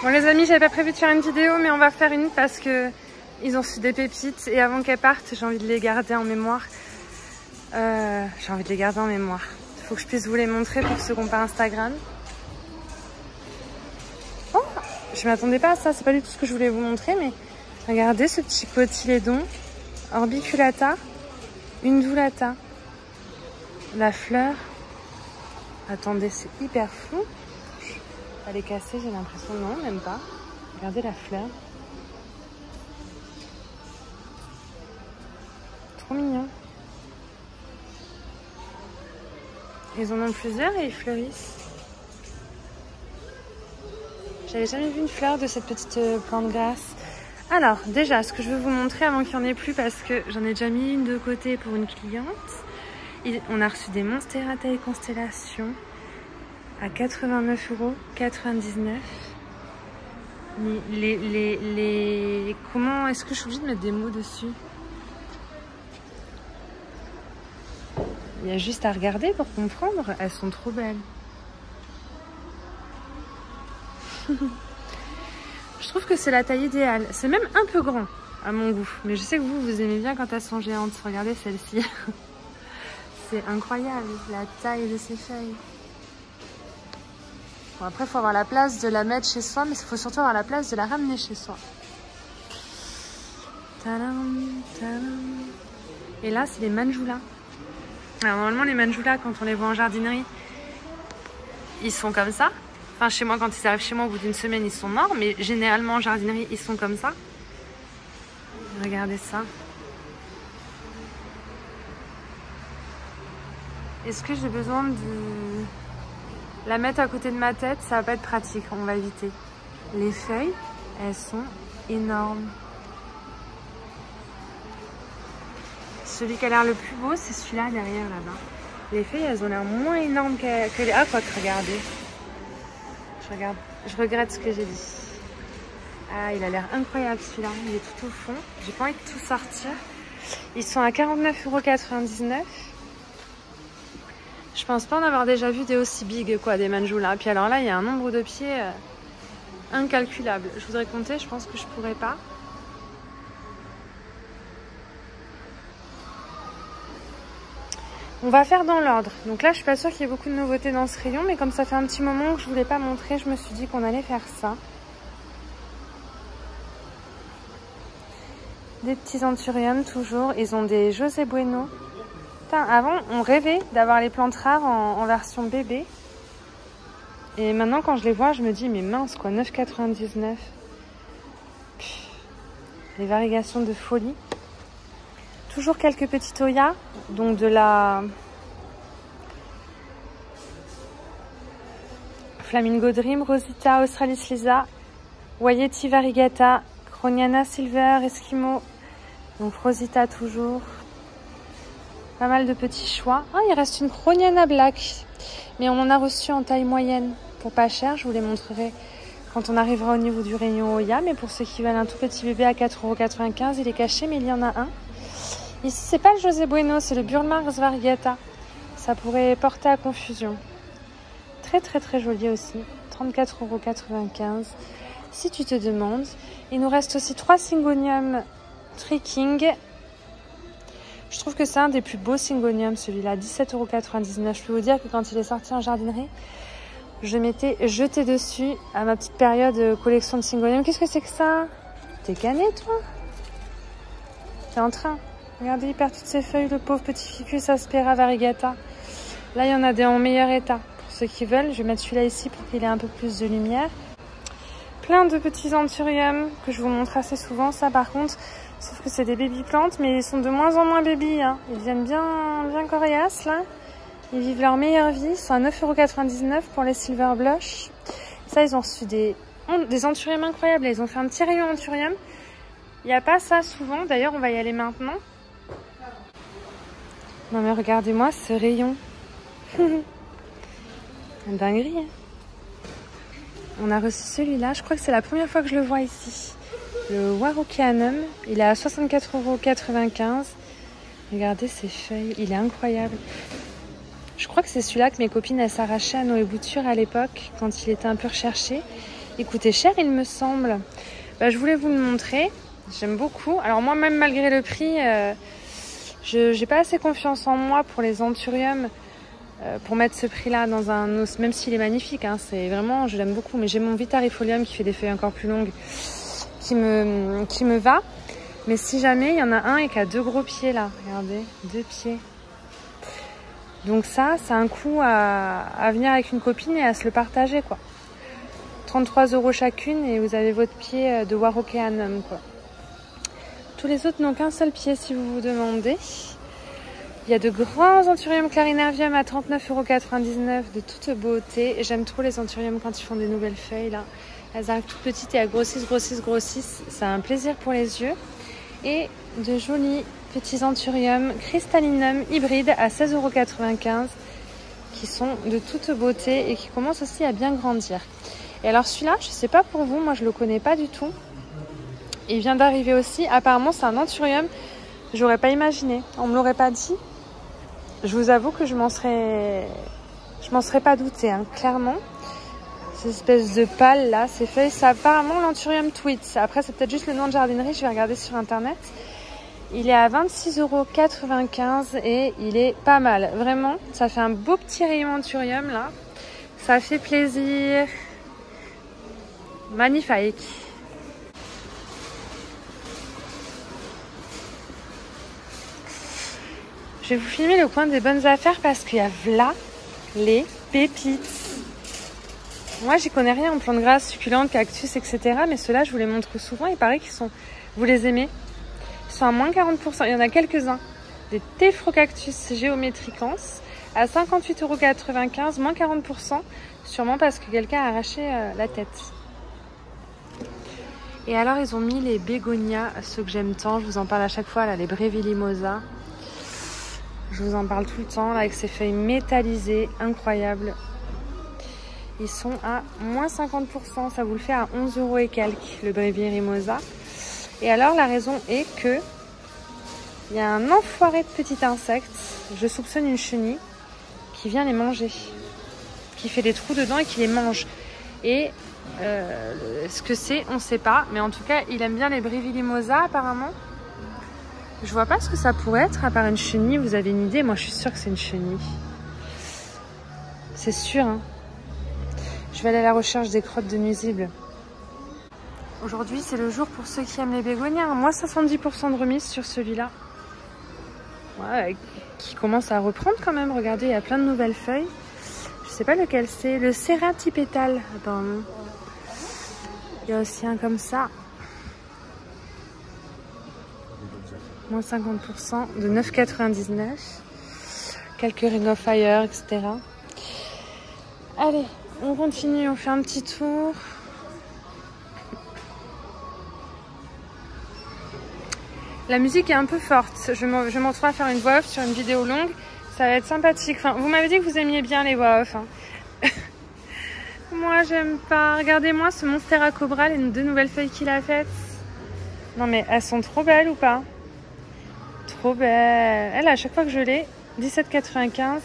Bon les amis, j'avais pas prévu de faire une vidéo, mais on va faire une parce que ils ont reçu des pépites et avant qu'elles partent, j'ai envie de les garder en mémoire. Il faut que je puisse vous les montrer pour ceux qui n'ont pas Instagram. Oh, je m'attendais pas à ça, c'est pas du tout ce que je voulais vous montrer, mais regardez ce petit cotylédon orbiculata, undulata. La fleur, attendez, c'est hyper flou. Elle est cassée, j'ai l'impression, non, même pas. Regardez la fleur. Trop mignon. Ils en ont plusieurs et ils fleurissent. J'avais jamais vu une fleur de cette petite plante grasse. Alors, déjà, ce que je veux vous montrer avant qu'il n'y en ait plus, parce que j'en ai déjà mis une de côté pour une cliente. On a reçu des Monstera et Constellation à 89,99 €. Mais comment est-ce que je suis obligée de mettre des mots dessus? Il y a juste à regarder pour comprendre. Elles sont trop belles. Je trouve que c'est la taille idéale. C'est même un peu grand à mon goût. Mais je sais que vous aimez bien quand elles sont géantes. Regardez celle-ci. C'est incroyable la taille de ces feuilles. Bon, après, il faut avoir la place de la mettre chez soi, mais il faut surtout avoir la place de la ramener chez soi. Tadam, tadam. Et là, c'est les manjoulas. Alors, normalement, les manjoulas, quand on les voit en jardinerie, ils sont comme ça. Enfin, chez moi, quand ils arrivent chez moi, au bout d'une semaine, ils sont morts. Mais généralement, en jardinerie, ils sont comme ça. Regardez ça. Est-ce que j'ai besoin de la mettre à côté de ma tête? Ça va pas être pratique, on va éviter. Les feuilles, elles sont énormes. Celui qui a l'air le plus beau, c'est celui-là derrière là-bas. Les feuilles, elles ont l'air moins énormes que les... Ah, quoi que, regardez. Je regrette ce que j'ai dit. Ah, il a l'air incroyable celui-là. Il est tout au fond. J'ai pas envie de tout sortir. Ils sont à 49,99 €. Je pense pas en avoir déjà vu des aussi big, quoi, des manjoulas. Puis alors là, il y a un nombre de pieds incalculable. Je voudrais compter, je pense que je pourrais pas. On va faire dans l'ordre. Donc là, je suis pas sûre qu'il y ait beaucoup de nouveautés dans ce rayon, mais comme ça fait un petit moment que je voulais pas montrer, je me suis dit qu'on allait faire ça. Des petits anthuriums toujours. Ils ont des José Bueno. Putain, avant, on rêvait d'avoir les plantes rares en version bébé. Et maintenant, quand je les vois, je me dis, mais mince, quoi, 9,99 €. Les variegations de folie. Toujours quelques petits toya, donc de la Flamingo Dream, Rosita, Australis Lisa, Wayeti Variegata, Croniana Silver, Eskimo. Donc Rosita toujours. Pas mal de petits choix. Ah, il reste une Croniana Black. Mais on en a reçu en taille moyenne. Pour pas cher, je vous les montrerai quand on arrivera au niveau du rayon Oya. Mais pour ceux qui veulent un tout petit bébé à 4,95 €, il est caché, mais il y en a un. Ici, c'est pas le José Bueno, c'est le Burmars Variegata. Ça pourrait porter à confusion. Très très très joli aussi. 34,95 €. Si tu te demandes. Il nous reste aussi 3 Syngonium Tricking. Je trouve que c'est un des plus beaux Syngonium, celui-là, 17,99 €. Je peux vous dire que quand il est sorti en jardinerie, je m'étais jetée dessus à ma petite période collection de Syngonium. Qu'est-ce que c'est que ça? T'es cané, toi? T'es en train? Regardez, il perd toutes ses feuilles, le pauvre petit Ficus Aspera Variegata. Là, il y en a des en meilleur état. Pour ceux qui veulent, je vais mettre celui-là ici pour qu'il ait un peu plus de lumière. Plein de petits anthuriums que je vous montre assez souvent. Ça, par contre, sauf que c'est des baby plantes, mais ils sont de moins en moins baby. Hein. Ils deviennent bien coriaces, là. Ils vivent leur meilleure vie. Ils sont à 9,99 € pour les Silver Blush. Ça, ils ont reçu des anthuriums incroyables. Ils ont fait un petit rayon anthurium. Il n'y a pas ça souvent. D'ailleurs, on va y aller maintenant. Non, mais regardez-moi ce rayon. Dinguerie, hein. On a reçu celui-là. Je crois que c'est la première fois que je le vois ici. Le Warokeanum. Il est à 64,95 €. Regardez ses feuilles. Il est incroyable. Je crois que c'est celui-là que mes copines elles s'arrachaient à Noé Bouture à l'époque, quand il était un peu recherché. Il coûtait cher, il me semble. Bah, je voulais vous le montrer. J'aime beaucoup. Alors moi, même malgré le prix, je n'ai pas assez confiance en moi pour les anthuriums pour mettre ce prix-là dans un os, même s'il est magnifique. Hein, c'est vraiment, je l'aime beaucoup. Mais j'ai mon Vitarifolium qui fait des feuilles encore plus longues, qui me va. Mais si jamais, il y en a un et qui a 2 gros pieds là. Regardez, 2 pieds. Donc ça, c'est un coup à venir avec une copine et à se le partager, quoi. 33 € chacune et vous avez votre pied de Warockeanum, quoi. Tous les autres n'ont qu'un seul pied, si vous vous demandez. Il y a de grands anthuriums clarinervium à 39,99 € de toute beauté. Et j'aime trop les anthuriums quand ils font des nouvelles feuilles, là. Elles arrivent toutes petites et elles grossissent. C'est un plaisir pour les yeux. Et de jolis petits anthuriums cristallinum hybrides à 16,95 € qui sont de toute beauté et qui commencent aussi à bien grandir. Et alors celui-là, je sais pas pour vous, moi je le connais pas du tout. Il vient d'arriver aussi. Apparemment c'est un anthurium, j'aurais pas imaginé. On me l'aurait pas dit. Je vous avoue que je m'en serais pas douté, hein, clairement. Cette espèce de pâle là, ces feuilles, c'est apparemment l'anthurium tweets. Après c'est peut-être juste le nom de jardinerie, je vais regarder sur internet. Il est à 26,95 € et il est pas mal. Vraiment, ça fait un beau petit rayon anthurium là. Ça fait plaisir. Magnifique. Je vais vous filmer le coin des bonnes affaires parce qu'il y a là les pépites. Moi, j'y connais rien en plantes grasses, succulentes, cactus, etc. Mais ceux-là, je vous les montre souvent. Il paraît qu'ils sont... Vous les aimez? Ils sont à moins 40%. Il y en a quelques-uns. Des Tephrocactus géométricans à 58,95 €, moins 40%. Sûrement parce que quelqu'un a arraché la tête. Et alors, ils ont mis les bégonias, ceux que j'aime tant. Je vous en parle à chaque fois, là, les Brevillimosa. Je vous en parle tout le temps, là, avec ces feuilles métallisées, incroyables. Ils sont à moins 50%, ça vous le fait à 11 € et quelques, le Brevillimosa. Et alors, la raison est que il y a un enfoiré de petit insecte, je soupçonne une chenille, qui vient les manger. Qui fait des trous dedans et qui les mange. Et ce que c'est, on ne sait pas. Mais en tout cas, il aime bien les Brevillimosa, apparemment. Je vois pas ce que ça pourrait être, à part une chenille. Vous avez une idée? Moi, je suis sûre que c'est une chenille. C'est sûr, hein. Je vais aller à la recherche des crottes de nuisibles. Aujourd'hui, c'est le jour pour ceux qui aiment les bégonias. Moi, 70% de remise sur celui-là. Ouais, qui commence à reprendre quand même. Regardez, il y a plein de nouvelles feuilles. Je sais pas lequel c'est. Le Serratipétal. Attends. Il y a aussi un comme ça. Moins 50% de 9,99 €. Quelques Ring of Fire, etc. Allez, on continue, on fait un petit tour. La musique est un peu forte. Je me retrouve à faire une voix off sur une vidéo longue. Ça va être sympathique. Enfin, vous m'avez dit que vous aimiez bien les voix off. Hein. Moi, j'aime pas. Regardez-moi ce Monstera Cobra, les 2 nouvelles feuilles qu'il a faites. Non, mais elles sont trop belles ou pas? Trop belle. Elle, à chaque fois que je l'ai, 17,95 €,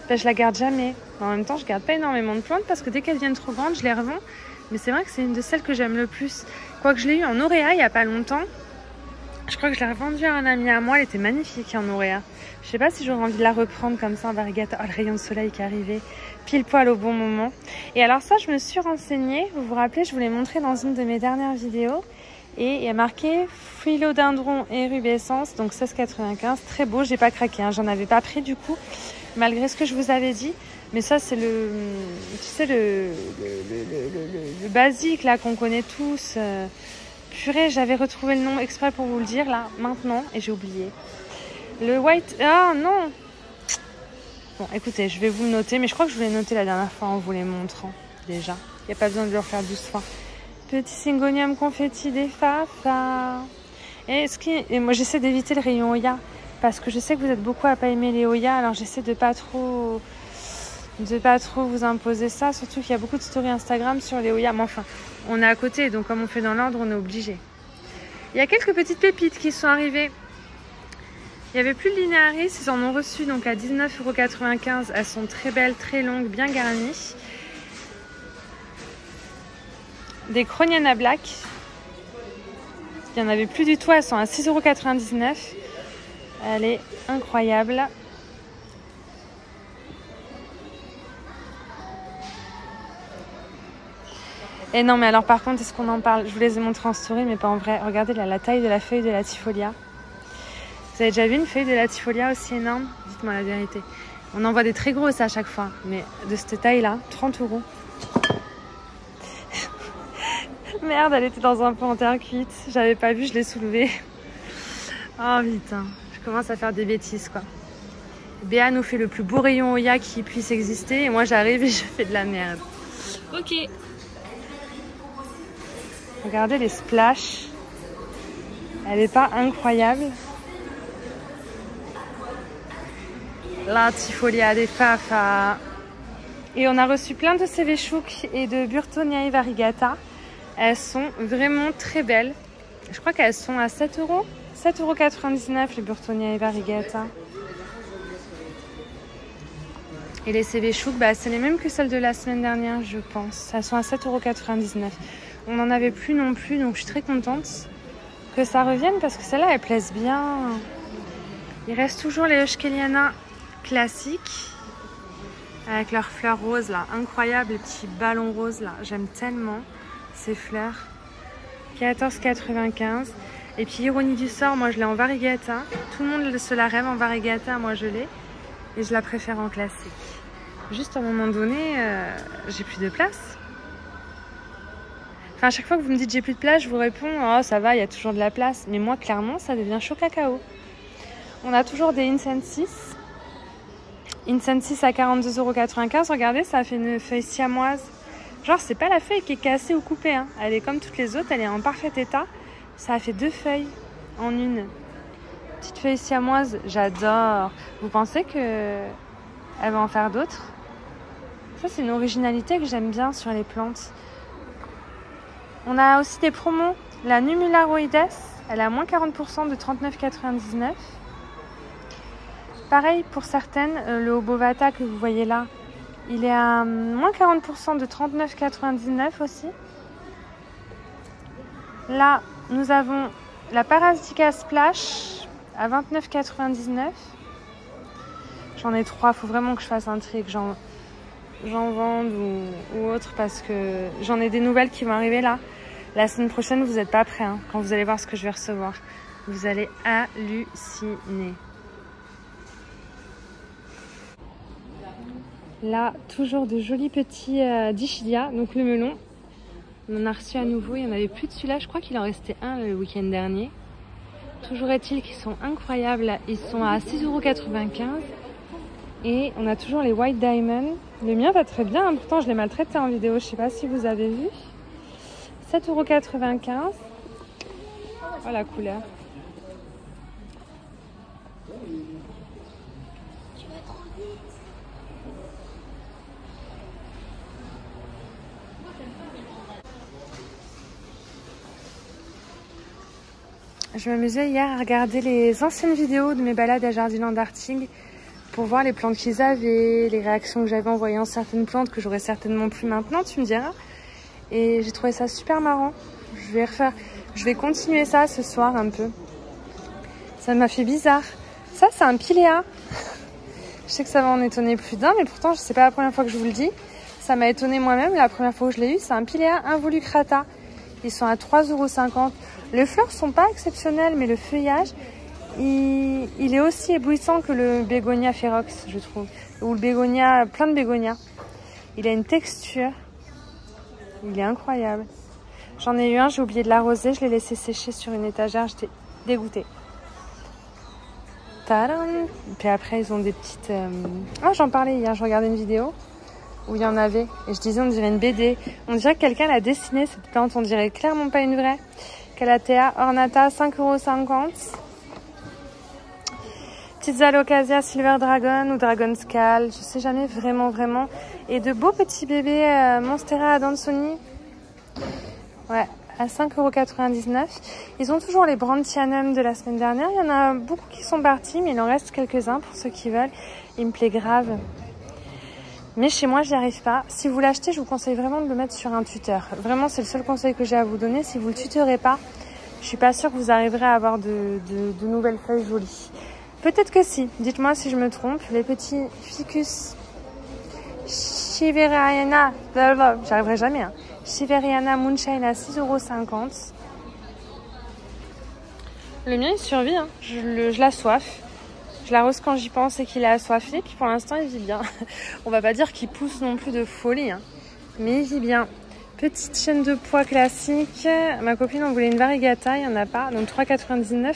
ben, je la garde jamais. En même temps, je garde pas énormément de plantes parce que dès qu'elles deviennent trop grandes, je les revends. Mais c'est vrai que c'est une de celles que j'aime le plus. Quoique je l'ai eu en auréa il y a pas longtemps. Je crois que je l'ai revendue à un ami à moi. Elle était magnifique en auréa. Je sais pas si j'aurais envie de la reprendre comme ça en variegata. Oh, le rayon de soleil qui est arrivé pile poil au bon moment. Et alors ça, je me suis renseignée. Vous vous rappelez, je vous l'ai montré dans une de mes dernières vidéos. Et il y a marqué Philodendron érubescens, donc 16,95 €. Très beau, j'ai pas craqué, hein. J'en avais pas pris du coup, malgré ce que je vous avais dit. Mais ça, c'est le, tu sais, le basique là qu'on connaît tous. Purée, j'avais retrouvé le nom exprès pour vous le dire là, maintenant, et j'ai oublié. Le white... Ah non. Bon, écoutez, je vais vous le noter, mais je crois que je vous l'ai noté la dernière fois en vous les montrant, déjà. Il n'y a pas besoin de le refaire 12 fois. Petit Syngonium confetti des Fafa. Et moi, j'essaie d'éviter le rayon Oya, parce que je sais que vous êtes beaucoup à pas aimer les Oya, alors j'essaie de pas trop vous imposer ça, surtout qu'il y a beaucoup de stories Instagram sur les Oya. Mais enfin, on est à côté, donc comme on fait dans l'ordre, on est obligé. Il y a quelques petites pépites qui sont arrivées. Il n'y avait plus de linéaris, ils en ont reçu donc à 19,95 €. Elles sont très belles, très longues, bien garnies. des Croniana Black. Il n'y en avait plus du tout, elles sont à 6,99 €. Elle est incroyable. Et non, mais alors par contre, est-ce qu'on en parle? Je vous les ai montrés en story, mais pas en vrai. Regardez là, la taille de la feuille de Latifolia. Vous avez déjà vu une feuille de Latifolia aussi énorme? Dites-moi la vérité. On en voit des très grosses à chaque fois, mais de cette taille-là, 30 €. Merde, elle était dans un pot en terre cuite. J'avais pas vu, je l'ai soulevée. Oh putain, je commence à faire des bêtises quoi. Béa nous fait le plus beau rayon Oya qui puisse exister et moi j'arrive et je fais de la merde. Ok. Regardez les splashs. Elle est pas incroyable? Latifolia des Fafa. Et on a reçu plein de Sevechouk et de Burtoniae variegata. Elles sont vraiment très belles. Je crois qu'elles sont à 7 €. 7,99 € les Burtoniae variegata. Et les Sevechouk, bah, c'est les mêmes que celles de la semaine dernière, je pense. Elles sont à 7,99 €. On n'en avait plus non plus, donc je suis très contente que ça revienne parce que celles-là, elles plaisent bien. Il reste toujours les Euskeliana classiques avec leurs fleurs roses là, incroyables, les petits ballons roses là. J'aime tellement ces fleurs. 14,95 €. Et puis ironie du sort, moi je l'ai en variegata. Tout le monde se la rêve en variegata, moi je l'ai. Et je la préfère en classique. Juste à un moment donné, j'ai plus de place. Enfin, à chaque fois que vous me dites j'ai plus de place, je vous réponds oh ça va, il y a toujours de la place. Mais moi clairement, ça devient chaud cacao. On a toujours des Incensis. Incensis à 42,95 €. Regardez, ça a fait une feuille siamoise. Genre, c'est pas la feuille qui est cassée ou coupée. Hein. Elle est comme toutes les autres, elle est en parfait état. Ça a fait 2 feuilles en une. Petite feuille siamoise, j'adore. Vous pensez qu'elle va en faire d'autres? Ça, c'est une originalité que j'aime bien sur les plantes. On a aussi des promos. La Numularoides, elle est à moins 40% de 39,99 €. Pareil pour certaines, le Obovata que vous voyez là, il est à moins 40% de 39,99 € aussi. Là, nous avons la Parasitica Splash à 29,99 €. J'en ai 3, il faut vraiment que je fasse un tri, que j'en vende ou autre parce que j'en ai des nouvelles qui vont arriver là. La semaine prochaine, vous n'êtes pas prêts. Hein. Quand vous allez voir ce que je vais recevoir, vous allez halluciner. Là, toujours de jolis petits Dichidia, donc le melon. On en a reçu à nouveau, il n'y en avait plus de celui-là, je crois qu'il en restait un le week-end dernier. Toujours est-il qu'ils sont incroyables, ils sont à 6,95 €. Et on a toujours les White Diamond. Le mien va très bien, pourtant je l'ai maltraité en vidéo, je ne sais pas si vous avez vu. 7,95 €. Oh la couleur. Je m'amusais hier à regarder les anciennes vidéos de mes balades à Jardiland d'Artigues pour voir les plantes qu'ils avaient, les réactions que j'avais en voyant certaines plantes que j'aurais certainement plus maintenant, tu me diras. Et j'ai trouvé ça super marrant. Je vais continuer ça ce soir un peu. Ça m'a fait bizarre. Ça, c'est un Pilea. Je sais que ça va en étonner plus d'un, mais pourtant, c'est pas la première fois que je vous le dis. Ça m'a étonné moi-même la première fois que je l'ai eu. C'est un Pilea involucrata. Ils sont à 3,50 €. Les fleurs sont pas exceptionnelles, mais le feuillage, il est aussi éblouissant que le bégonia ferox, je trouve. Ou le bégonia, plein de bégonias. Il a une texture. Il est incroyable. J'en ai eu un, j'ai oublié de l'arroser. Je l'ai laissé sécher sur une étagère. J'étais dégoûtée. Tadam. Puis après, ils ont des petites... Ah, j'en parlais hier. Je regardais une vidéo où il y en avait. Et je disais, on dirait une BD. On dirait que quelqu'un l'a dessinée, cette plante. On dirait clairement pas une vraie. Calathea ornata, 5,50 €. Petites Alocasia Silver Dragon ou Dragon Scale. Je sais jamais vraiment. Et de beaux petits bébés Monstera Adansoni. Ouais, à 5,99 €. Ils ont toujours les Brandtianum de la semaine dernière. Il y en a beaucoup qui sont partis, mais il en reste quelques-uns pour ceux qui veulent. Il me plaît grave. Mais chez moi, je n'y arrive pas. Si vous l'achetez, je vous conseille vraiment de le mettre sur un tuteur. Vraiment, c'est le seul conseil que j'ai à vous donner. Si vous ne le tutorez pas, je suis pas sûre que vous arriverez à avoir de nouvelles feuilles jolies. Peut-être que si. Dites-moi si je me trompe. Les petits ficus Shiveriana, j'arriverai jamais. Hein. Shiveriana Moonshine à 6,50 €. Le mien, il survit. Hein. Je l'assoiffe. Je l'arrose quand j'y pense et qu'il est assoiffé. Puis pour l'instant, il vit bien. On va pas dire qu'il pousse non plus de folie. Hein. Mais il vit bien. Petite chaîne de pois classique. Ma copine en voulait une variegata, il n'y en a pas. Donc 3,99 €.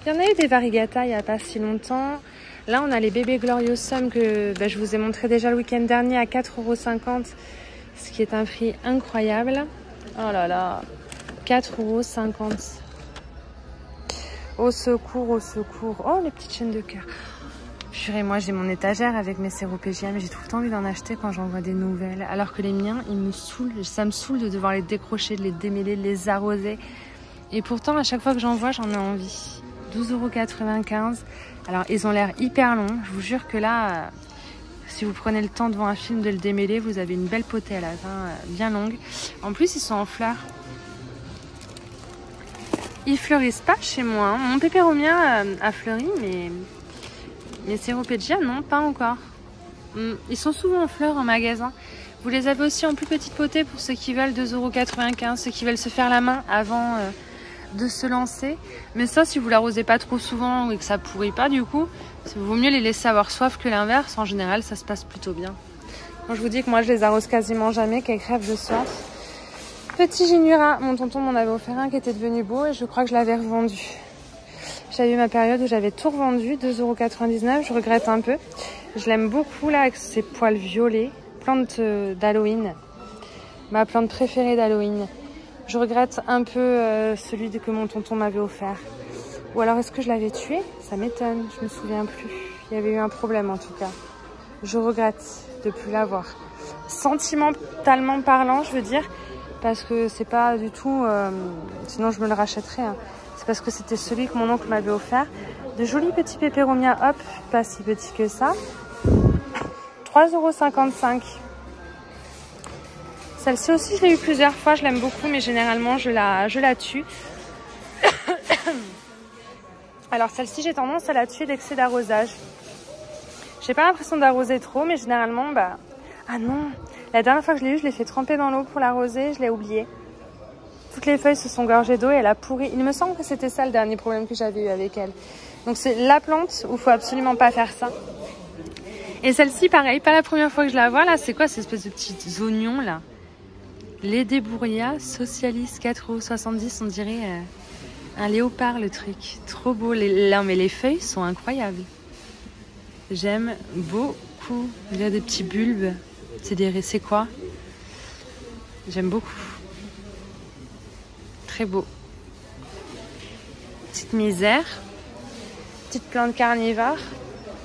Il y en a eu des variegata il n'y a pas si longtemps. Là, on a les bébés Gloriosum que je vous ai montré déjà le week-end dernier à 4,50 €. Ce qui est un prix incroyable. Oh là là, 4,50 €. Au secours, au secours. Oh, les petites chaînes de cœur. Purée, moi j'ai mon étagère avec mes séropégias, mais j'ai tout le temps envie d'en acheter quand j'en vois des nouvelles. Alors que les miens, ils me saoulent. Ça me saoule de devoir les décrocher, de les démêler, de les arroser. Et pourtant, à chaque fois que j'en vois, j'en ai envie. 12,95 €. Alors, ils ont l'air hyper longs. Je vous jure que là, si vous prenez le temps devant un film de le démêler, vous avez une belle potelle, hein, bien longue. En plus, ils sont en fleurs. Ils fleurissent pas chez moi. Hein. Mon pépéromia a fleuri, mais mes séropégias, non, pas encore. Ils sont souvent en fleurs en magasin. Vous les avez aussi en plus petite potée pour ceux qui veulent 2,95 €, ceux qui veulent se faire la main avant de se lancer. Mais ça, si vous l'arrosez pas trop souvent et que ça pourrit pas du coup, il vaut mieux les laisser avoir soif que l'inverse. En général, ça se passe plutôt bien. Moi, je vous dis que moi, je les arrose quasiment jamais, qu'elles crèvent de soif. Petit Ginura, mon tonton m'en avait offert un qui était devenu beau et je crois que je l'avais revendu. J'avais eu ma période où j'avais tout revendu, 2,99 €, je regrette un peu. Je l'aime beaucoup là avec ses poils violets, plante d'Halloween, ma plante préférée d'Halloween. Je regrette un peu celui que mon tonton m'avait offert. Ou alors est-ce que je l'avais tué? Ça m'étonne, je me souviens plus. Il y avait eu un problème en tout cas. Je regrette de plus l'avoir. Sentimentalement parlant, je veux dire, parce que c'est pas du tout... sinon je me le rachèterais. Hein. C'est parce que c'était celui que mon oncle m'avait offert. De jolis petits pépéromias, hop, pas si petits que ça. 3,55 €. Celle-ci aussi, je l'ai eu plusieurs fois, je l'aime beaucoup, mais généralement, je la tue. Alors celle-ci, j'ai tendance à la tuer d'excès d'arrosage. J'ai pas l'impression d'arroser trop, mais généralement, Ah non, la dernière fois que je l'ai eu, je l'ai fait tremper dans l'eau pour l'arroser, je l'ai oublié. Toutes les feuilles se sont gorgées d'eau et elle a pourri. Il me semble que c'était ça le dernier problème que j'avais eu avec elle. Donc c'est la plante où il faut absolument pas faire ça. Et celle-ci, pareil, pas la première fois que je la vois. Là, c'est quoi ces espèces de petits oignons là? Les Débouria Socialis 4,70 €, on dirait un léopard le truc. Trop beau. Non mais les feuilles sont incroyables. J'aime beaucoup. Il y a des petits bulbes. C'est quoi? J'aime beaucoup. Très beau. Petite misère. Petite plante carnivore.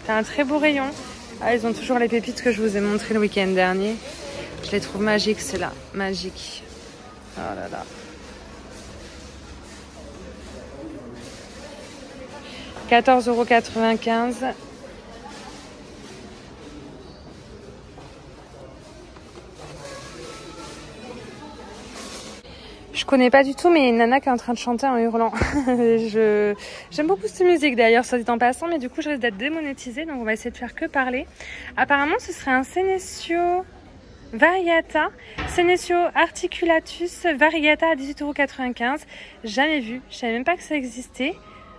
C'est un très beau rayon. Ah, ils ont toujours les pépites que je vous ai montrées le week-end dernier. Je les trouve magiques, ceux-là. Magiques. Oh là là. « 14,95 €. Je connais pas du tout, mais Nana qui est en train de chanter en hurlant. J'aime beaucoup cette musique d'ailleurs, soit dit en passant, mais du coup je risque d'être démonétisée, donc on va essayer de faire que parler. Apparemment ce serait un Senecio variegata, Senecio articulatus variegata à 18,95 €. Jamais vu, je savais même pas que ça existait.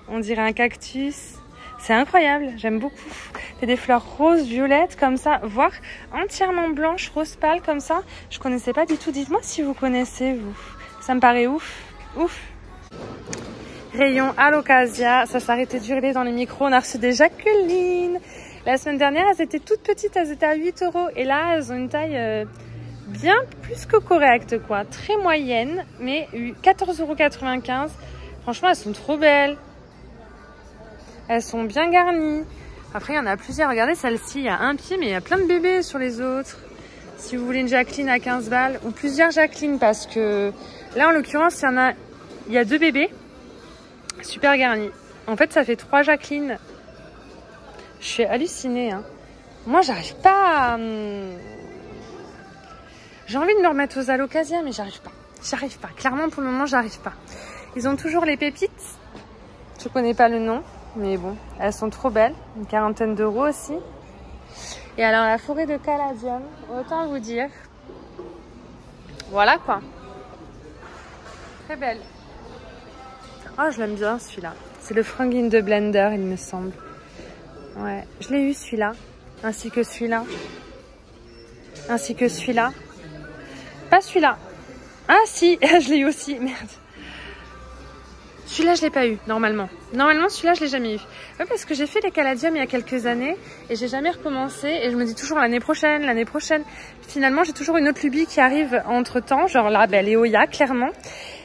On dirait un cactus. C'est incroyable, j'aime beaucoup. C'est des fleurs roses, violettes comme ça, voire entièrement blanches, rose pâle comme ça. Je connaissais pas du tout. Dites-moi si vous connaissez, vous. Ça me paraît ouf, ouf. Rayon Alocasia, ça s'arrêtait d'hurler dans les micros. On a reçu des Jacqueline. La semaine dernière, elles étaient toutes petites, elles étaient à 8 €. Et là, elles ont une taille bien plus que correcte, quoi. Très moyenne, mais 14,95 €. Franchement, elles sont trop belles. Elles sont bien garnies. Après, il y en a plusieurs. Regardez, celle-ci, il y a un pied, mais il y a plein de bébés sur les autres. Si vous voulez une Jacqueline à 15 balles, ou plusieurs Jacqueline, parce que là, en l'occurrence, il y a 2 bébés. Super garnis. En fait, ça fait 3 Jacqueline. Je suis hallucinée. Hein. Moi, j'arrive pas J'ai envie de me remettre aux Alocasia, mais j'arrive pas. J'arrive pas. Clairement, pour le moment, j'arrive pas. Ils ont toujours les pépites. Je connais pas le nom, mais bon, elles sont trop belles. Une quarantaine d'euros aussi. Et alors, la forêt de Caladium, autant vous dire. Voilà quoi. Très belle. Oh, je l'aime bien celui-là. C'est le Franklin de Blender, il me semble. Ouais, je l'ai eu celui-là. Ainsi que celui-là. Ainsi que celui-là. Pas celui-là. Ah si, je l'ai eu aussi. Merde. Celui-là, je l'ai pas eu, normalement. Normalement, celui-là, je l'ai jamais eu. Ouais, parce que j'ai fait les Caladium il y a quelques années et j'ai jamais recommencé. Et je me dis toujours l'année prochaine, l'année prochaine. Finalement, j'ai toujours une autre lubie qui arrive entre-temps. Genre là, ben, les Oya, clairement.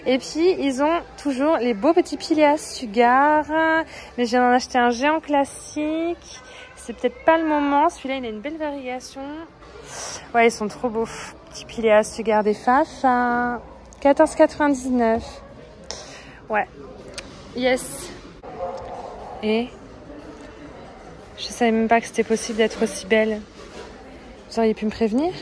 Et puis, ils ont toujours les beaux petits Pileas Sugar. Mais j'ai en acheté un géant classique. C'est peut-être pas le moment. Celui-là, il a une belle variation. Ouais, ils sont trop beaux. Petit Pileas Sugar des Faf. 14,99. Ouais. Yes. Et je savais même pas que c'était possible d'être aussi belle. Vous auriez pu me prévenir.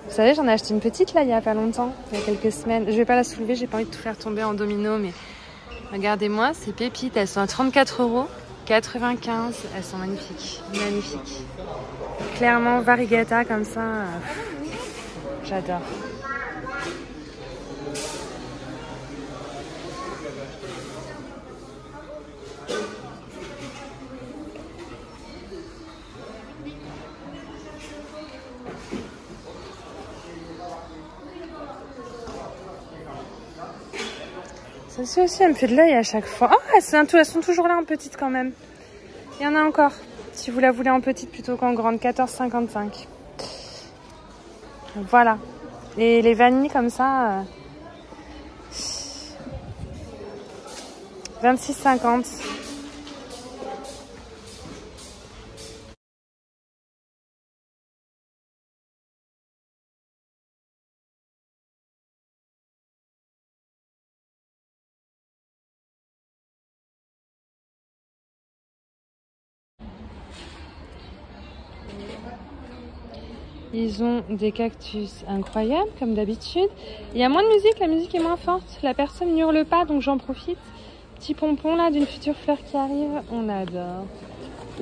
Vous savez, j'en ai acheté une petite là il y a pas longtemps, il y a quelques semaines. Je vais pas la soulever, j'ai pas envie de tout faire tomber en domino, mais regardez-moi ces pépites, elles sont à 34,95 €. Elles sont magnifiques, magnifiques. Clairement variegata comme ça, j'adore. Ça aussi, elle me fait de l'œil à chaque fois. Oh, elles sont toujours là en petite quand même. Il y en a encore. Si vous la voulez en petite plutôt qu'en grande, 14,55. Voilà. Et les vanilles comme ça, 26,50. Ils ont des cactus incroyables, comme d'habitude. Il y a moins de musique, la musique est moins forte. La personne n'hurle pas, donc j'en profite. Petit pompon là d'une future fleur qui arrive. On adore.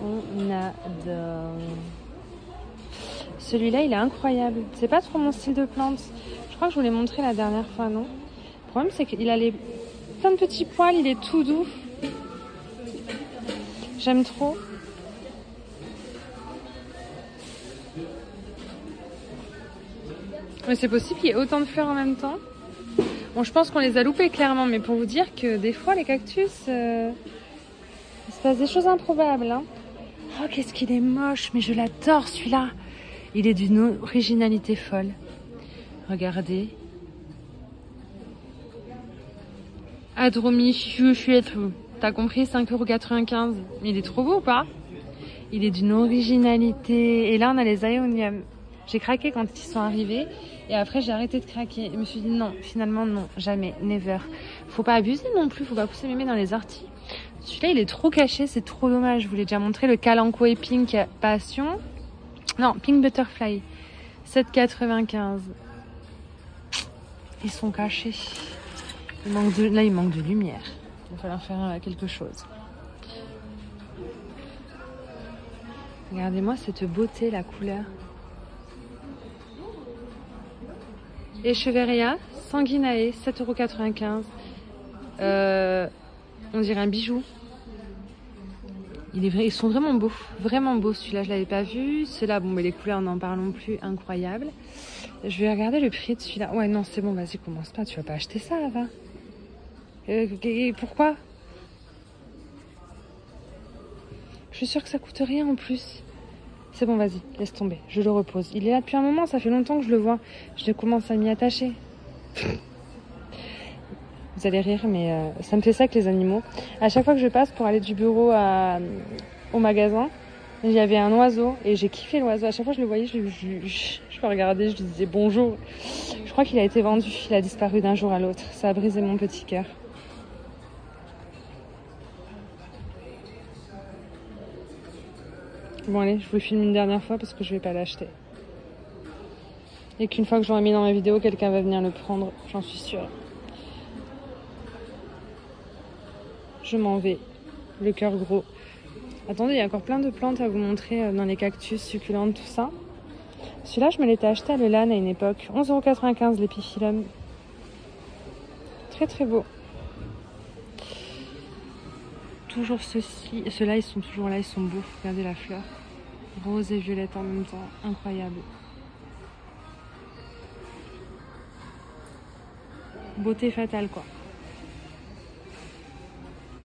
On adore. Celui-là, il est incroyable. C'est pas trop mon style de plante. Je crois que je vous l'ai montré la dernière fois, non? Le problème, c'est qu'il a plein de petits poils. Il est tout doux. J'aime trop. Mais c'est possible qu'il y ait autant de fleurs en même temps. Bon, je pense qu'on les a loupés clairement, mais pour vous dire que des fois, les cactus, il se passe des choses improbables. Hein. Oh, qu'est-ce qu'il est moche, mais je l'adore celui-là. Il est d'une originalité folle. Regardez. Adromi Chuchuetu. T'as compris, 5,95 €. Il est trop beau ou pas? Il est d'une originalité. Et là, on a les aéoniums. J'ai craqué quand ils sont arrivés. Et après, j'ai arrêté de craquer. Je me suis dit non, finalement, non, jamais, never. Faut pas abuser non plus, faut pas pousser mémé dans les orties. Celui-là, il est trop caché, c'est trop dommage. Je vous l'ai déjà montré, le Kalanko et Pink Passion. Non, Pink Butterfly. 7,95 €. Ils sont cachés. Là, il manque de lumière. Il va falloir faire quelque chose. Regardez-moi cette beauté, la couleur. Echeveria, Sanguinae, 7,95 €. On dirait un bijou. Ils sont vraiment beaux. Vraiment beaux. Celui-là, je ne l'avais pas vu. Ceux-là, bon, mais les couleurs, n'en parlons plus. Incroyable. Je vais regarder le prix de celui-là. Ouais, non, c'est bon, vas-y, commence pas. Tu vas pas acheter ça, va. Pourquoi? Je suis sûre que ça coûte rien en plus. C'est bon, vas-y, laisse tomber. Je le repose. Il est là depuis un moment, ça fait longtemps que je le vois. Je commence à m'y attacher. Vous allez rire, mais ça me fait ça avec les animaux. À chaque fois que je passe pour aller du bureau au magasin, il y avait un oiseau et j'ai kiffé l'oiseau. À chaque fois que je le voyais, je le regardais, je lui disais bonjour. Je crois qu'il a été vendu. Il a disparu d'un jour à l'autre. Ça a brisé mon petit cœur. Bon allez, je vous le filme une dernière fois parce que je vais pas l'acheter. Et qu'une fois que j'aurai mis dans ma vidéo, quelqu'un va venir le prendre, j'en suis sûre. Je m'en vais, le cœur gros. Attendez, il y a encore plein de plantes à vous montrer dans les cactus, succulentes, tout ça. Celui-là, je me l'étais acheté à Lelan à une époque. 11,95 € l'épiphyllum. Très très beau. Toujours ceux-ci. Ceux-là, ils sont toujours là, ils sont beaux. Regardez la fleur. Rose et violette en même temps. Incroyable. Beauté fatale, quoi.